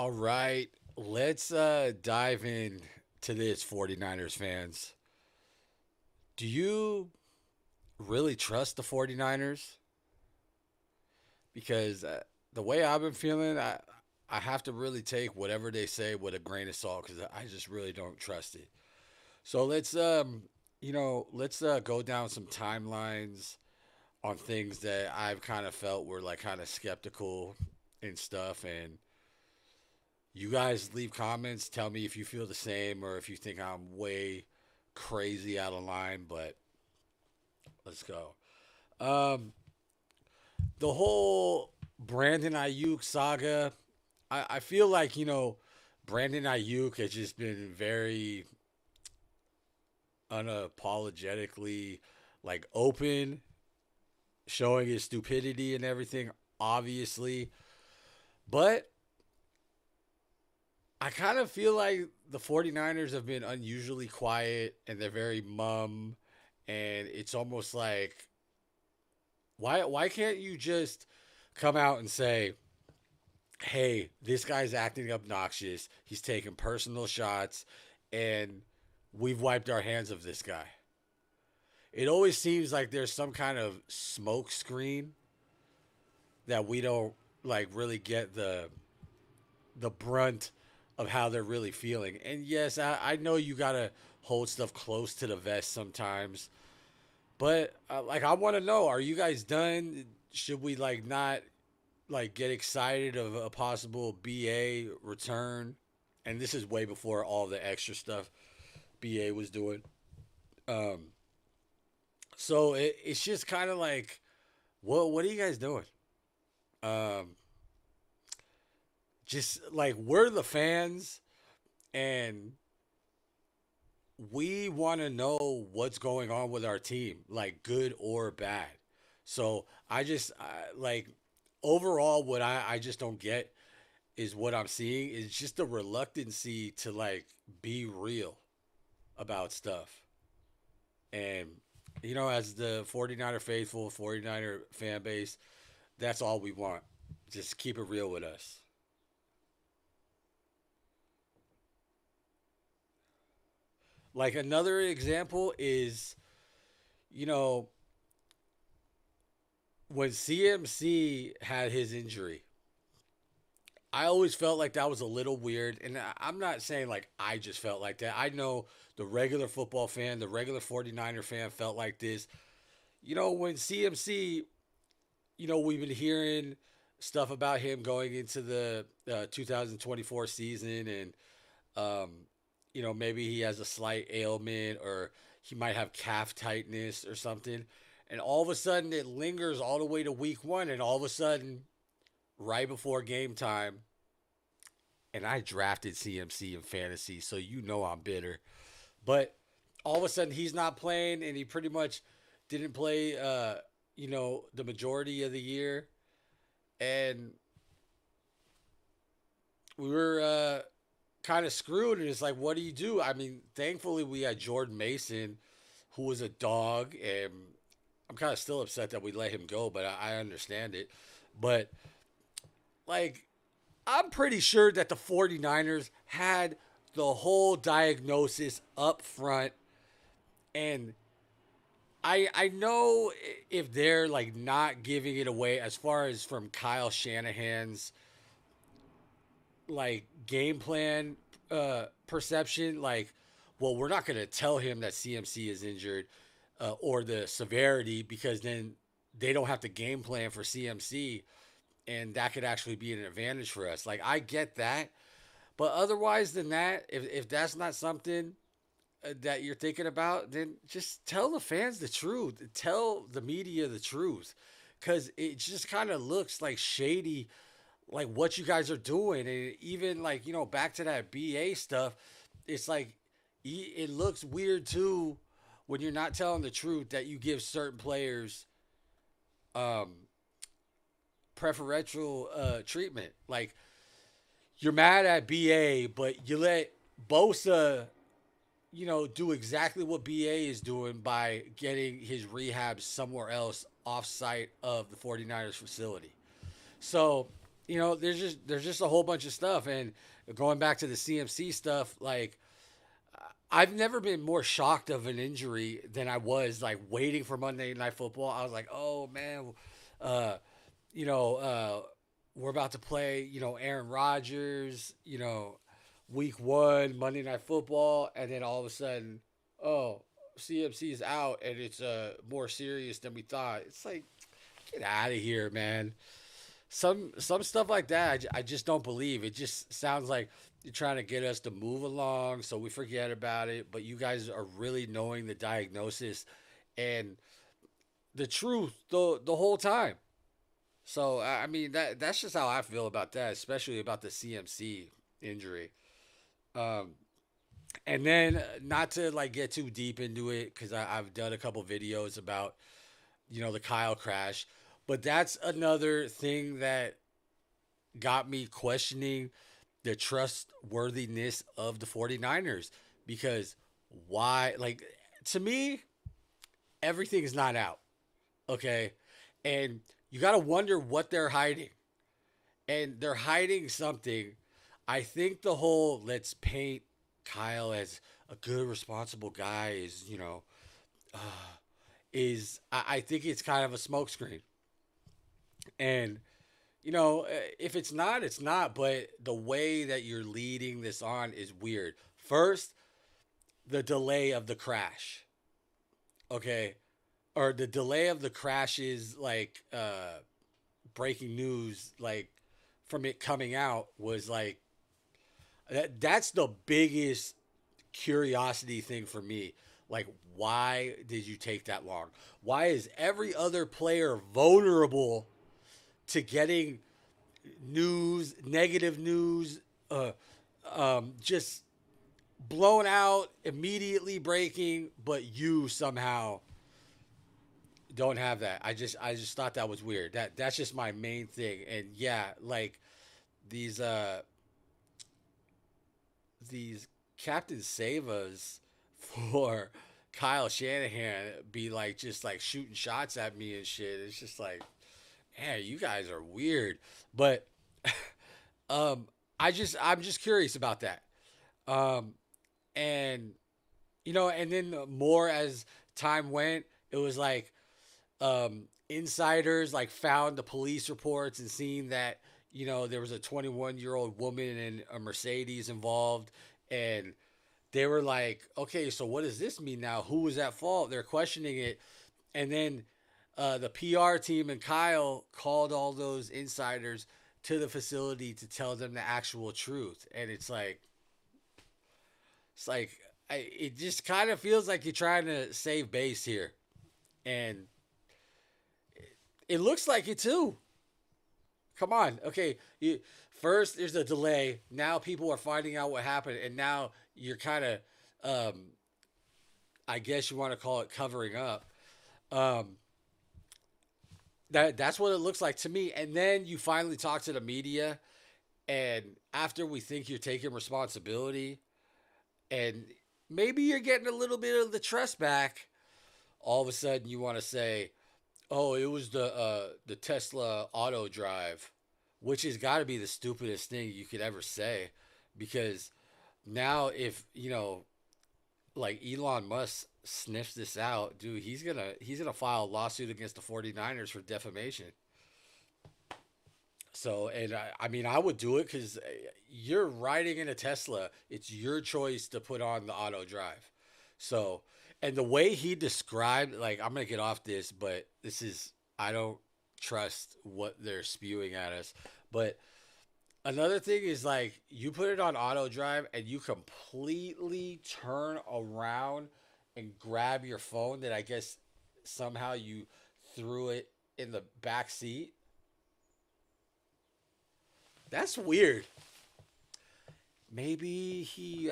All right, let's dive in to this 49ers fans. Do you really trust the 49ers? Because the way I've been feeling, I have to really take whatever they say with a grain of salt because I just really don't trust it. So let's go down some timelines on things that I've kind of felt were like kind of skeptical and stuff. And you guys leave comments, tell me if you feel the same or if you think I'm way crazy out of line. But let's go. Um, the whole Brandon Ayuk saga, I feel like Brandon Ayuk has just been very unapologetically like open, showing his stupidity and everything, obviously. But I kind of feel like the 49ers have been unusually quiet and they're very mum. And it's almost like, why can't you just come out and say, hey, this guy's acting obnoxious. He's taking personal shots, and we've wiped our hands of this guy. It always seems like there's some kind of smoke screen that we don't like really get the brunt of how they're really feeling. And yes, I know you gotta hold stuff close to the vest sometimes, but like I want to know, are you guys done? Should we like not like get excited of a possible BA return? And this is way before all the extra stuff BA was doing. Um, so it's just kind of like, what are you guys doing? Um, just like we're the fans, and we want to know what's going on with our team, like good or bad. So like overall, what I just don't get is what I'm seeing is just a reluctancy to like be real about stuff. And, as the 49er faithful, 49er fan base, that's all we want. Just keep it real with us. Like another example is, you know, when CMC had his injury, I always felt like that was a little weird. And I'm not saying like I just felt like that. I know the regular football fan, the regular 49er fan felt like this. When CMC, we've been hearing stuff about him going into the 2024 season and, um, maybe he has a slight ailment or he might have calf tightness or something. And all of a sudden it lingers all the way to week one. And all of a sudden, right before game time, and I drafted CMC in fantasy, so I'm bitter. But all of a sudden he's not playing and he pretty much didn't play the majority of the year. And we were kind of screwed. And it's like, what do you do? I mean, thankfully we had Jordan Mason, who was a dog, and I'm kind of still upset that we let him go, but I understand it. But like, I'm pretty sure that the 49ers had the whole diagnosis up front. And I know if they're like not giving it away as far as from Kyle Shanahan's like game plan perception, like, well, we're not going to tell him that CMC is injured or the severity because then they don't have to game plan for CMC, and that could actually be an advantage for us. Like, I get that, but otherwise than that, if that's not something that you're thinking about, then just tell the fans the truth. Tell the media the truth, because it just kind of looks like shady, like what you guys are doing, and even like back to that BA stuff. It's like it looks weird too when you're not telling the truth that you give certain players um preferential treatment. Like you're mad at BA, but you let Bosa do exactly what BA is doing by getting his rehab somewhere else off site of the 49ers facility. So there's just a whole bunch of stuff. And going back to the CMC stuff, like I've never been more shocked of an injury than I was like waiting for Monday Night Football. I was like, oh man, uh, you know, uh, we're about to play, Aaron Rodgers, week one, Monday Night Football, and then all of a sudden, oh, CMC is out, and it's more serious than we thought. It's like, get out of here, man. Some stuff like that, I just don't believe. It just sounds like you're trying to get us to move along, so we forget about it. But you guys are really knowing the diagnosis and the truth the whole time. So I mean that's just how I feel about that, especially about the CMC injury. Um, and then not to like get too deep into it because I've done a couple videos about the Kyle crash, but that's another thing that got me questioning the trustworthiness of the 49ers because why like to me everything is not out, okay? And you got to wonder what they're hiding. And they're hiding something. I think the whole let's paint Kyle as a good responsible guy uh, I think it's kind of a smokescreen. And if it's not, it's not. But the way that you're leading this on is weird. First, the delay of the crash. Okay. Or the delay of the crash is like breaking news, like from it coming out was like that's the biggest curiosity thing for me. Like, why did you take that long? Why is every other player vulnerable to getting news, negative news, just blown out, immediately breaking, but you somehow don't have that. I just thought that was weird. That's just my main thing. And yeah, like these these Captain Savas for Kyle Shanahan be like just like shooting shots at me and shit. It's just like, man, you guys are weird. But um I'm just curious about that. Um and and then more as time went, it was like insiders like found the police reports and seen that there was a 21-year-old woman in a Mercedes involved, and they were like, okay, so what does this mean now? Who was at fault? They're questioning it, and then the PR team and Kyle called all those insiders to the facility to tell them the actual truth, and it's like it just kind of feels like you're trying to save base here, and it looks like it too. Come on, okay. First, there's a delay. Now people are finding out what happened, and now you're kind of, um, I guess you want to call it covering up. Um, that's what it looks like to me. And then you finally talk to the media, and after we think you're taking responsibility, and maybe you're getting a little bit of the trust back, all of a sudden you want to say, "Oh, it was the Tesla auto drive," which has got to be the stupidest thing you could ever say, because now if like Elon Musk sniffs this out, dude, he's gonna file a lawsuit against the 49ers for defamation. So, and I mean, I would do it because you're riding in a Tesla. It's your choice to put on the auto drive. So, and the way he described, like, I'm going to get off this, but I don't trust what they're spewing at us. But another thing is, like, you put it on auto drive and you completely turn around and grab your phone that I guess somehow you threw it in the back seat. That's weird. Maybe he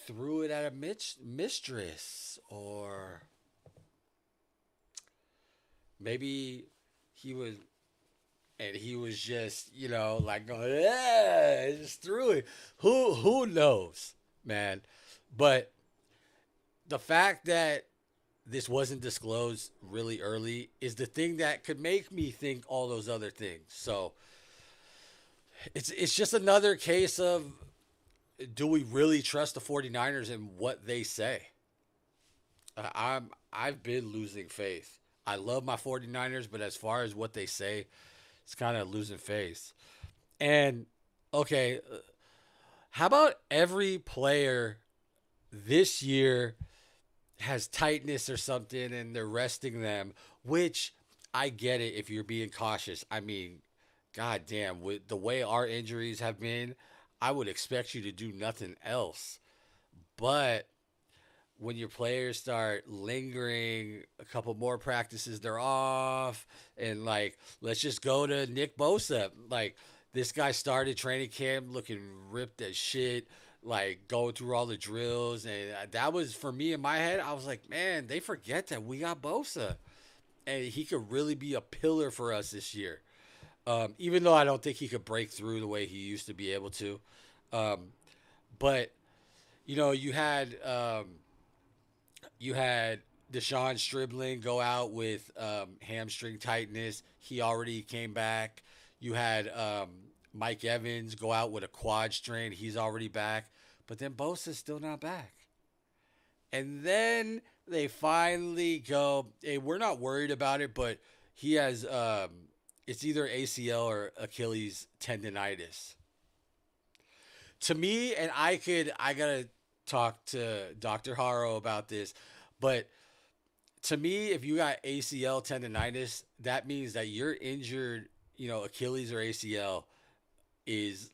threw it at a mistress, or maybe he was, and he was just like going, yeah, just threw it. Who knows, man? But the fact that this wasn't disclosed really early is the thing that could make me think all those other things. So it's just another case of, do we really trust the 49ers and what they say? I've been losing faith. I love my 49ers, but as far as what they say, it's kind of losing faith. And okay, how about every player this year has tightness or something and they're resting them, which I get it if you're being cautious. I mean, god damn, with the way our injuries have been, I would expect you to do nothing else. But when your players start lingering, a couple more practices they're off, and like, let's just go to Nick Bosa. Like, this guy started training camp looking ripped as shit, like going through all the drills, and that was for me in my head. I was like, man, they forget that we got Bosa, and he could really be a pillar for us this year. Even though I don't think he could break through the way he used to be able to. Um, but you had Deshaun Stribling go out with hamstring tightness. He already came back. You had Mike Evans go out with a quad strain. He's already back. But then Bosa's still not back. And then they finally go, hey, we're not worried about it, but he has, it's either ACL or Achilles tendonitis. To me, and I gotta talk to Dr. Haro about this, but to me, if you got ACL tendonitis, that means that you're injured, Achilles or ACL is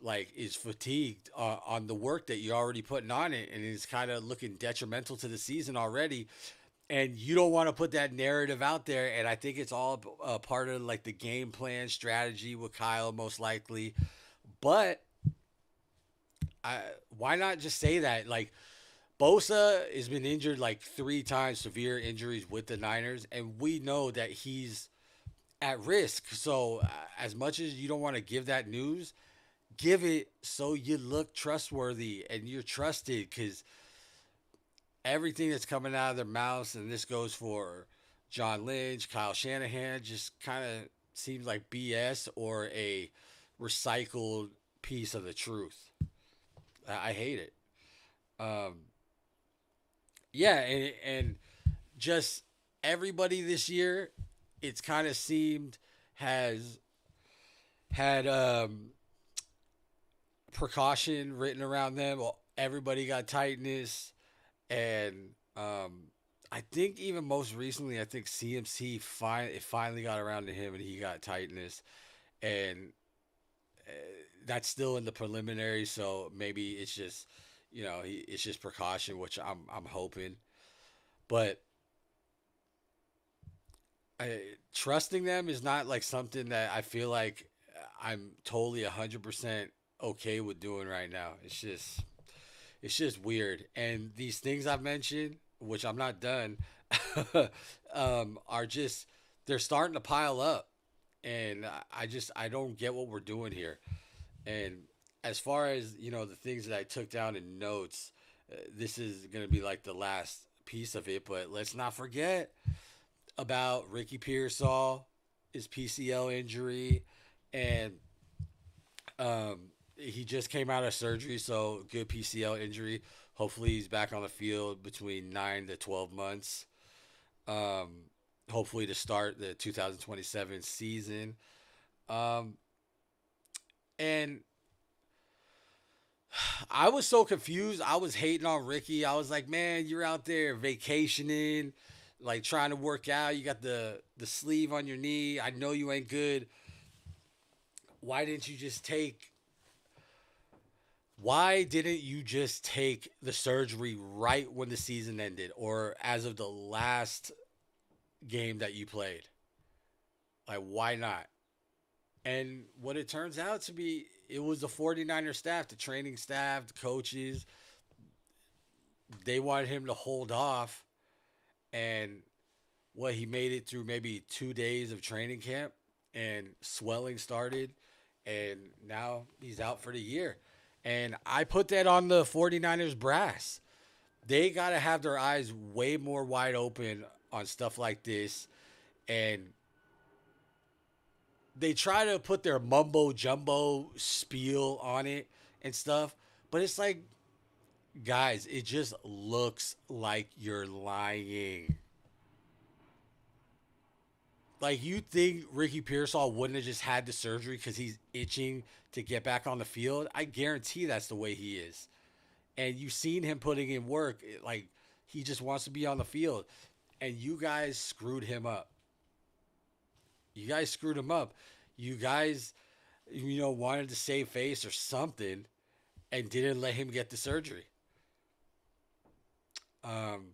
fatigued on the work that you're already putting on it, and is kind of looking detrimental to the season already. And you don't want to put that narrative out there. And I think it's all part of like the game plan strategy with Kyle, most likely. But I, why not just say that? Like, Bosa has been injured like 3 times, severe injuries with the Niners, and we know that he's at risk. So, as much as you don't want to give that news, give it so you look trustworthy and you're trusted, because everything that's coming out of their mouths, and this goes for John Lynch, Kyle Shanahan, just kind of seems like BS or a recycled piece of the truth. I hate it. Um, yeah, and just everybody this year, it's kind of seemed has had precaution written around them. Well, everybody got tightness, and I think even most recently, I think CMC finally got around to him, and he got tightness, and uh, that's still in the preliminary. So maybe it's just it's just precaution, which I'm hoping, but trusting them is not like something that I feel like I'm totally 100% okay with doing right now. It's just weird. And these things I've mentioned, which I'm not done, are just, they're starting to pile up. And I don't get what we're doing here. And as far as, the things that I took down in notes, this is going to be like the last piece of it. But let's not forget about Ricky Pearsall, his PCL injury. And he just came out of surgery, so good PCL injury. Hopefully, he's back on the field between 9 to 12 months. Um, Hopefully, to start the 2027 season. Um, and I was so confused. I was hating on Ricky. I was like, man, you're out there vacationing, like trying to work out. You got the sleeve on your knee. I know you ain't good. Why didn't you just take why didn't you just take the surgery right when the season ended, or as of the last game that you played? Like, why not? And what it turns out to be, it was the 49er staff, the training staff, the coaches. They wanted him to hold off. And he made it through maybe 2 days of training camp, and swelling started. And now he's out for the year. And I put that on the 49ers brass. They got to have their eyes way more wide open on stuff like this, and they try to put their mumbo jumbo spiel on it and stuff, but it's like, guys, it just looks like you're lying. Like, you think Ricky Pearsall wouldn't have just had the surgery because he's itching to get back on the field? I guarantee that's the way he is. And you've seen him putting in work. Like, he just wants to be on the field. And you guys screwed him up. You guys screwed him up. You guys, wanted to save face or something and didn't let him get the surgery. Um,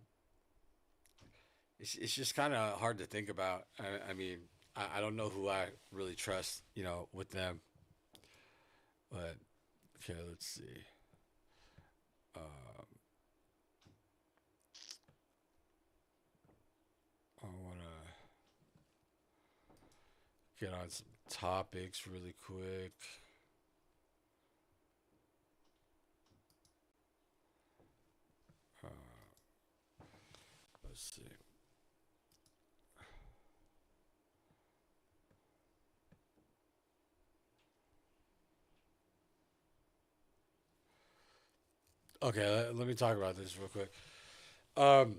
it's just kind of hard to think about. I mean, I don't know who I really trust, with them. But okay, let's see. Um, I want to get on some topics really quick. Uh, let's see. Okay, let me talk about this real quick. Um,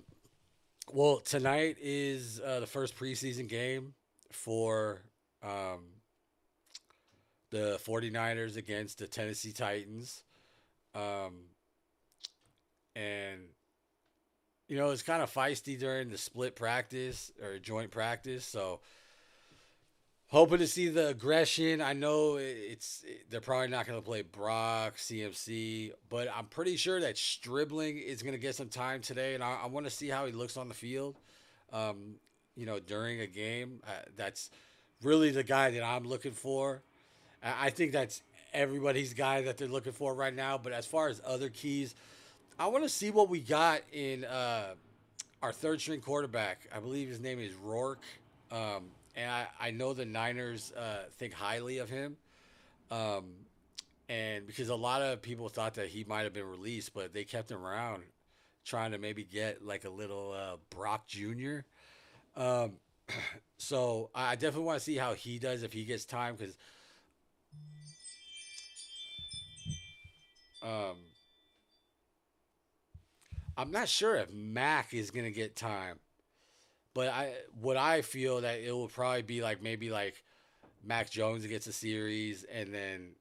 well, tonight is the first preseason game for um, the 49ers against the Tennessee Titans. Um, and, it's kind of feisty during the split practice or joint practice. So, hoping to see the aggression. I know they're probably not going to play Brock, CMC, but I'm pretty sure that Stribling is going to get some time today, and I want to see how he looks on the field. Um, during a game, that's really the guy that I'm looking for. I think that's everybody's guy that they're looking for right now. But as far as other keys, I want to see what we got in our third string quarterback. I believe his name is Rourke. And I know the Niners think highly of him. Um, and because a lot of people thought that he might have been released, but they kept him around trying to maybe get like a little Brock Jr. Um, so I definitely want to see how he does if he gets time because um, I'm not sure if Mac is going to get time. But I feel that it will probably be like maybe like Mac Jones gets a series, and then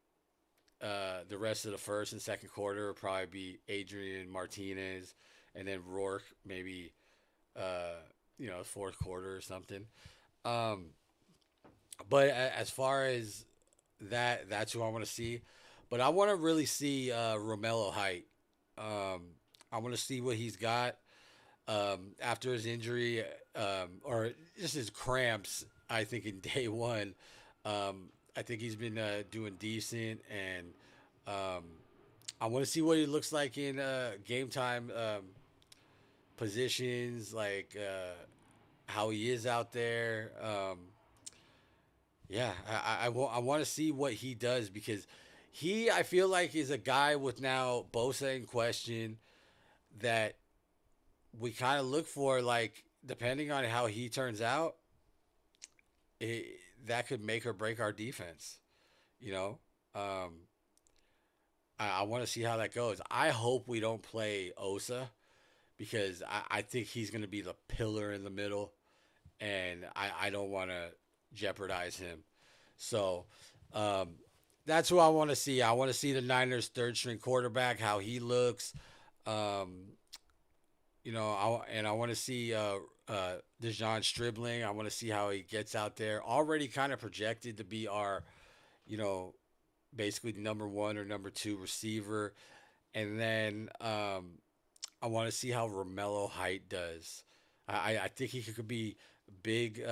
the rest of the first and second quarter will probably be Adrian Martinez, and then Rourke maybe fourth quarter or something. Um, but as far as that's who I want to see. But I want to really see Romello Height. I want to see what he's got after his injury or just his cramps. I think in day one, I think he's been doing decent, and um, I want to see what he looks like in game time positions, like how he is out there. Yeah, I want to see what he does because I feel like is a guy with now Bosa in question that we kind of look for, like, depending on how he turns out, that could make or break our defense. You know, um, I want to see how that goes. I hope we don't play Osa because I think he's going to be the pillar in the middle, and I don't want to jeopardize him. So um, that's who I want to see. I want to see the Niners' third string quarterback, how he looks. Um, I want to see Dejon Stribling. I want to see how he gets out there. Already kind of projected to be our, you know, basically number one or number two receiver. And then I want to see how Romello Height does. I think he could be big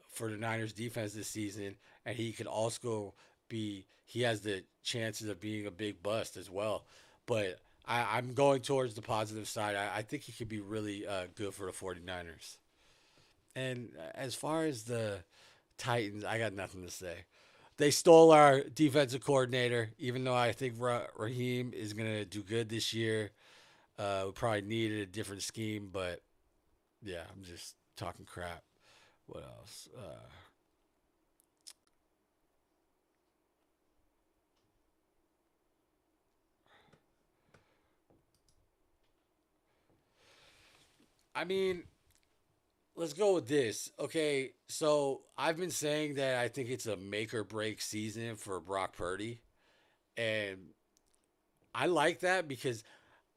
for the Niners defense this season. And he could also he has the chances of being a big bust as well. But I'm going towards the positive side. I think he could be really good for the 49ers. And as far as the Titans, I got nothing to say. They stole our defensive coordinator, even though I think Raheem is going to do good this year. We probably needed a different scheme, but yeah, I'm just talking crap. What else? I mean, let's go with this. Okay, so I've been saying that I think it's a make or break season for Brock Purdy, and I like that because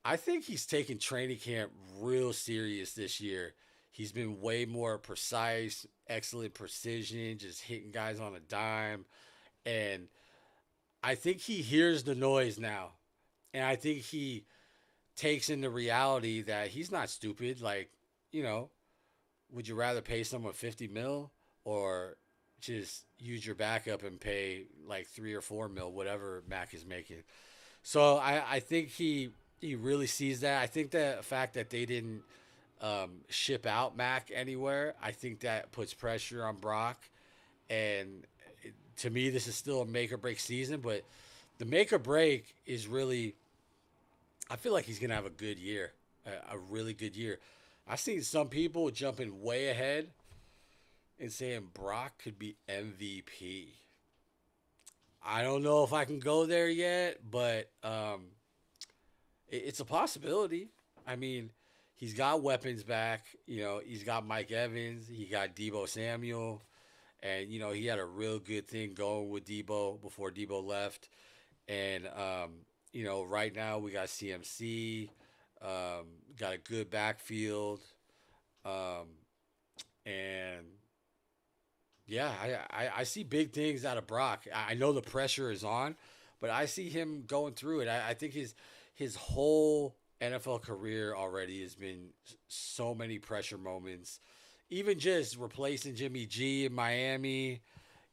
I think he's taken training camp real serious this year. He's been way more precise, excellent precision, just hitting guys on a dime. And I think he hears the noise now. And I think he takes into reality that he's not stupid. Like, you know, would you rather pay someone 50 mil or just use your backup and pay like 3 or 4 mil, whatever Mac is making? So I think he really sees that. I think the fact that they didn't ship out Mac anywhere, I think that puts pressure on Brock. And to me, this is still a make or break season, but the make or break is really, I feel like he's going to have a good year, a really good year. I've seen some people jumping way ahead and saying Brock could be MVP. I don't know if I can go there yet, but it's a possibility. I mean, he's got weapons back. You know, he's got Mike Evans. He got Debo Samuel. And, you know, he had a real good thing going with Debo before Debo left. And, you know, right now we got CMC, got a good backfield. Um, and yeah, I see big things out of Brock. I know the pressure is on, but I see him going through it. I think his whole NFL career already has been so many pressure moments. Even just replacing Jimmy G in Miami,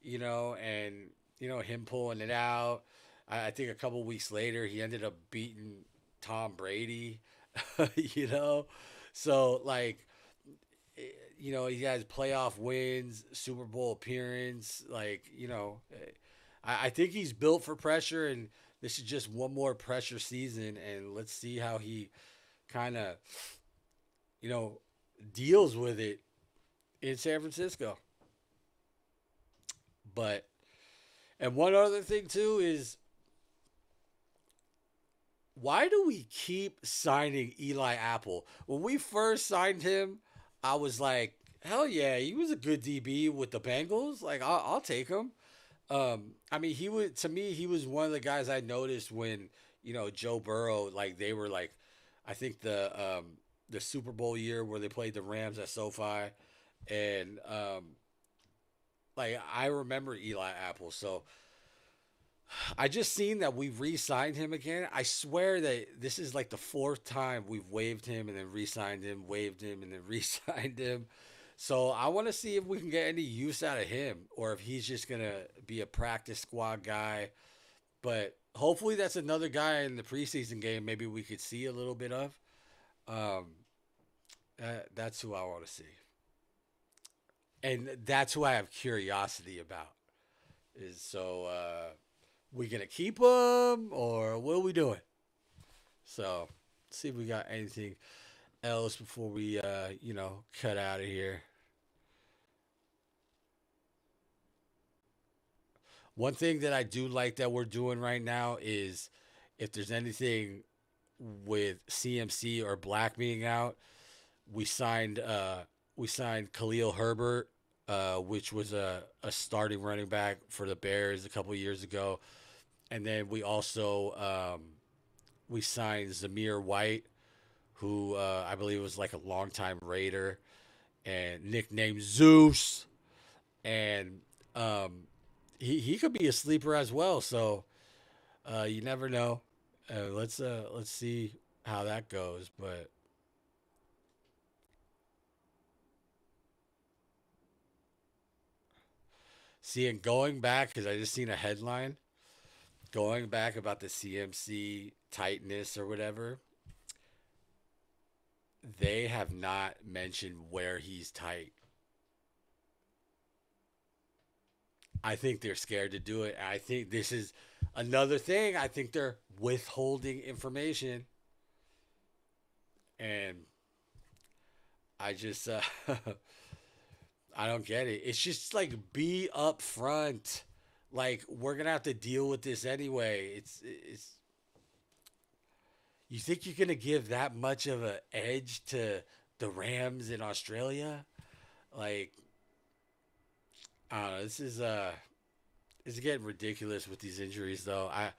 you know, and you know him pulling it out. I think a couple weeks later he ended up beating Tom Brady, you know. So like you know, he has playoff wins, Super Bowl appearance. Like, you know, I think he's built for pressure, and this is just one more pressure season. And let's see how he kind of, you know, deals with it in San Francisco. But, and one other thing, too, is why do we keep signing Eli Apple? When we first signed him, I was like, hell yeah, he was a good DB with the Bengals. Like, I'll take him. I mean, he was to me, he was one of the guys I noticed when you know Joe Burrow, like they were like, I think the Super Bowl year where they played the Rams at SoFi, and like I remember Eli Apple, so I just seen that we've re-signed him again. I swear that this is like the fourth time we've waived him and then re-signed him, waived him and then re-signed him. So I want to see if we can get any use out of him or if he's just gonna be a practice squad guy. But hopefully that's another guy in the preseason game. Maybe we could see a little bit of. Um, that's who I want to see, and that's who I have curiosity about. Is so we gonna keep him or what are we doing? So see if we got anything else before we you know cut out of here. One thing that I do like that we're doing right now is if there's anything with CMC or Black being out, we signed we signed Khalil Herbert, which was a starting running back for the Bears a couple years ago, and then we also we signed Zamir White, who I believe was like a longtime Raider and nicknamed Zeus, and um, he could be a sleeper as well. So you never know. Let's see how that goes. But seeing going back because I just seen a headline going back about the CMC tightness or whatever. They have not mentioned where he's tight. I think they're scared to do it. I think this is another thing. I think they're withholding information, and I just I don't get it. It's just like be upfront. Like we're gonna have to deal with this anyway. It's. You think you're gonna give that much of an edge to the Rams in Australia? Like I don't know. This is getting ridiculous with these injuries though. I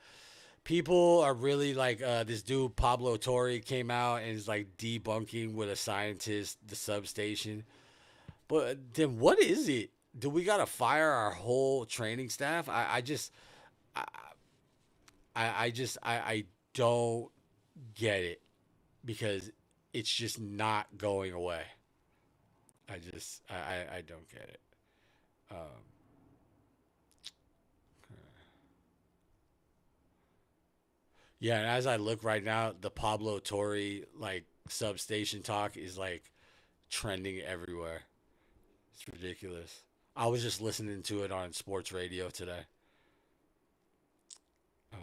People are really like this dude Pablo Torre came out and is like debunking with a scientist the substation. But then what is it? Do we gotta fire our whole training staff? I I don't get it because it's just not going away. I don't get it. Um, yeah, and as I look right now, the Pablo Torre like substation talk is like trending everywhere. It's ridiculous. I was just listening to it on sports radio today. Um,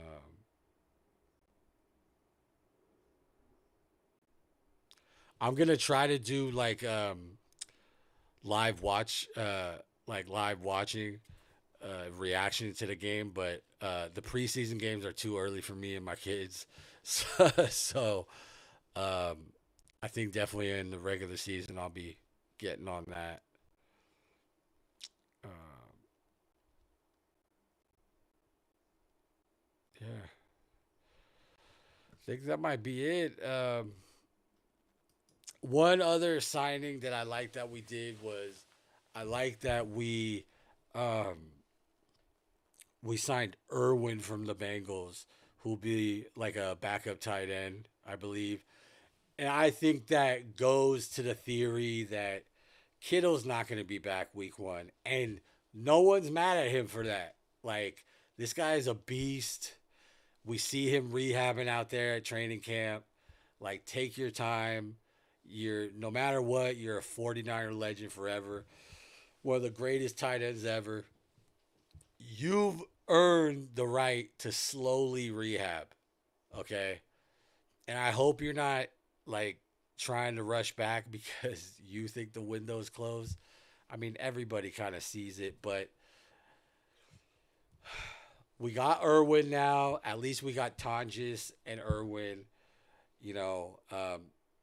I'm gonna try to do live watch, like live watching reaction to the game, but the preseason games are too early for me and my kids. So um, I think definitely in the regular season I'll be getting on that. Um, yeah, I think that might be it. One other signing that I like that we did was I like that um, we signed Irwin from the Bengals, who'll be like a backup tight end, I believe. And I think that goes to the theory that Kittle's not going to be back week 1. And no one's mad at him for that. Like, this guy is a beast. We see him rehabbing out there at training camp. Like, take your time. No matter what, you're a 49er legend forever. One of the greatest tight ends ever. You've earned the right to slowly rehab. Okay. And I hope you're not like trying to rush back because you think the window's closed. I mean, everybody kind of sees it, but we got Irwin now. At least we got Tonjes and Irwin, you know,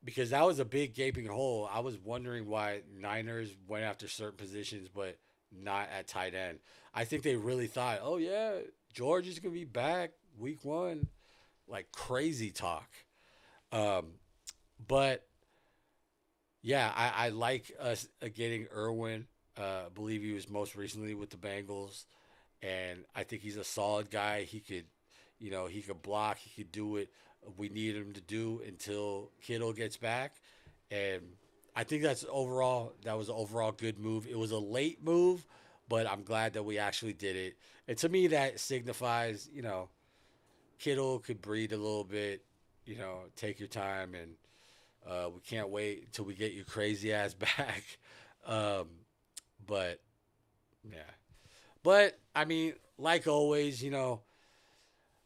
because that was a big gaping hole. I was wondering why Niners went after certain positions, but not at tight end. I think they really thought, oh, yeah, George is going to be back week 1. Like crazy talk. Um, but yeah, I like us getting Irwin. I believe he was most recently with the Bengals, and I think he's a solid guy. He could block. He could do it. We need him to do until Kittle gets back, and I think that was an overall good move. It was a late move, but I'm glad that we actually did it. And to me, that signifies, Kittle could breathe a little bit. Take your time, and we can't wait until we get your crazy ass back. Um, but yeah, but I mean, like always,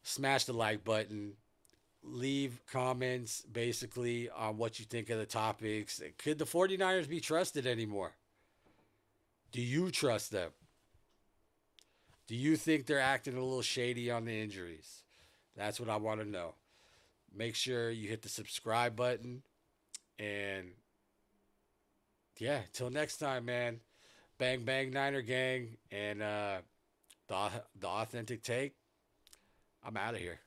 smash the like button. Leave comments basically on what you think of the topics. Could the 49ers be trusted anymore? Do you trust them? Do you think they're acting a little shady on the injuries? That's what I want to know. Make sure you hit the subscribe button. And yeah, till next time, man. Bang, bang, Niner gang. And the authentic take, I'm out of here.